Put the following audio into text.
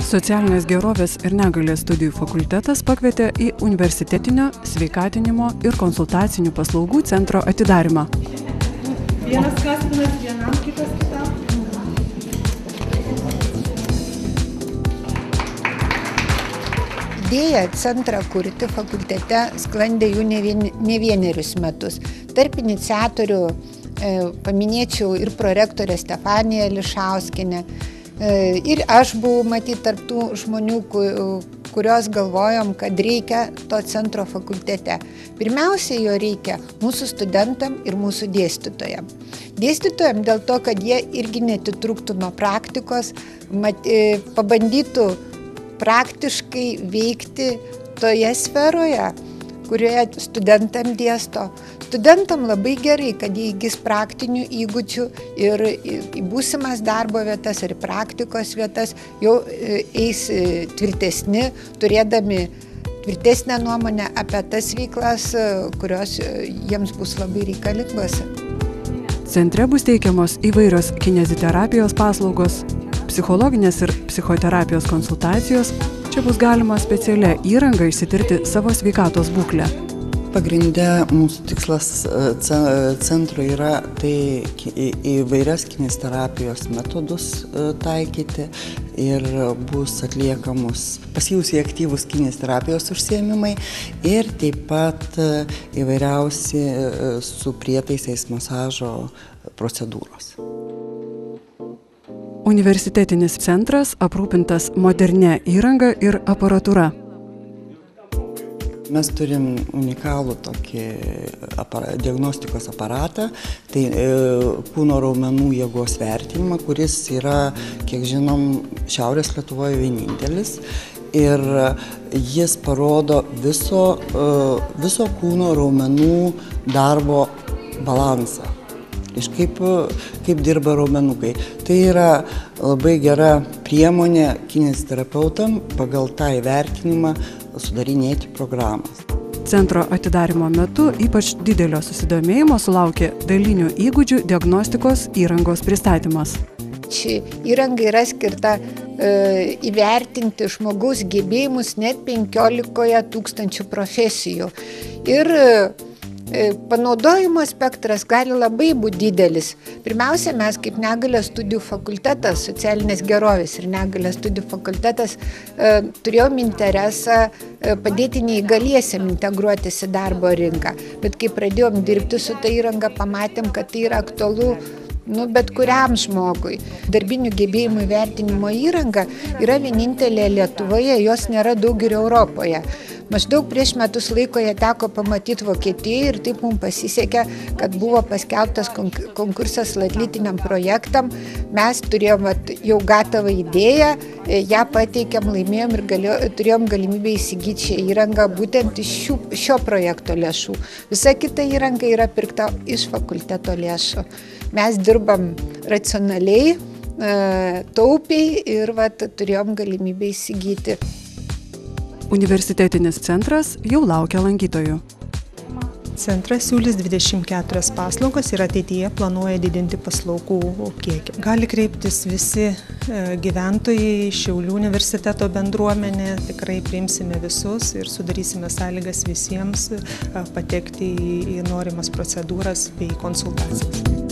Socialinės gerovės ir negalės studijų fakultetas pakvietė į universitetinio sveikatinimo ir konsultacinių paslaugų centro atidarymą. Vienas kaspinas vienam, kitas kitam. Idėja centrą kurti fakultete sklandė jų ne vienerius metus. Tarp iniciatorių paminėčiau ir prorektorę Stefaniją Lišauskienę. Ir aš buvau matyti tarp tų žmonių, kurios galvojom, kad reikia to centro fakultete. Pirmiausia, jo reikia mūsų studentam ir mūsų dėstytojam. Dėstytojam dėl to, kad jie irgi netitrūktų nuo praktikos, pabandytų praktiškai veikti toje sferoje, kurioje studentam dėsto. Studentam labai gerai, kad jie įgis praktinių įgūdžių ir į būsimas darbo vietas ir praktikos vietas jau eis tvirtesni, turėdami tvirtesnę nuomonę apie tas veiklas, kurios jiems bus labai reikalingos. Centre bus teikiamos įvairios kineziterapijos paslaugos, psichologinės ir psichoterapijos konsultacijos. Čia bus galima specialia įranga išsitirti savo sveikatos būklę. Pagrinde mūsų tikslas centro yra tai įvairias kineziterapijos metodus taikyti ir bus atliekamos pasyvūs aktyvūs kineziterapijos užsiėmimai ir taip pat įvairiausi su prietaisais masažo procedūros. Universitetinis centras aprūpintas modernia įranga ir aparatūra. Mes turim unikalų tokį diagnostikos aparatą, tai kūno raumenų jėgos vertinimą, kuris yra, kiek žinom, Šiaurės Lietuvoje vienintelis. Ir jis parodo viso kūno raumenų darbo balansą. Kaip dirba raumenukai. Tai yra labai gera priemonė kineziterapeutam pagal tą įvertinimą sudarinėti programas. Centro atidarymo metu ypač didelio susidomėjimo sulaukė dalinių įgūdžių diagnostikos įrangos pristatymas. Ši įranga yra skirta įvertinti žmogaus gebėjimus net 15 000 profesijų. Ir panaudojimo spektras gali labai būti didelis. Pirmiausia, mes kaip negalės studijų fakultetas, socialinės gerovės ir negalės studijų fakultetas turėjom interesą padėti neįgaliesiem integruotis į darbo rinką. Bet kai pradėjom dirbti su ta įranga, pamatėm, kad tai yra aktualu bet kuriam žmogui. Darbinių gebėjimų įvertinimo įranga yra vienintelė Lietuvoje, jos nėra daug ir Europoje. Maždaug prieš metus laiko ją teko pamatyti Vokietijoje ir taip mums pasisekė, kad buvo paskelbtas konkursas atlytiniam projektam. Mes turėjom jau gatavą idėją, ją pateikėm, laimėjom ir turėjom galimybę įsigyti šią įrangą būtent iš šio projekto lėšų. Visa kita įranga yra pirkta iš fakulteto lėšų. Mes dirbam racionaliai, taupiai ir turėjom galimybę įsigyti. Universitetinis centras jau laukia lankytojų. Centras siūlys 24 paslaugas ir ateityje planuoja didinti paslaugų kiekį. Gali kreiptis visi gyventojai, Šiaulių universiteto bendruomenė, tikrai priimsime visus ir sudarysime sąlygas visiems patekti į norimas procedūras bei konsultacijas.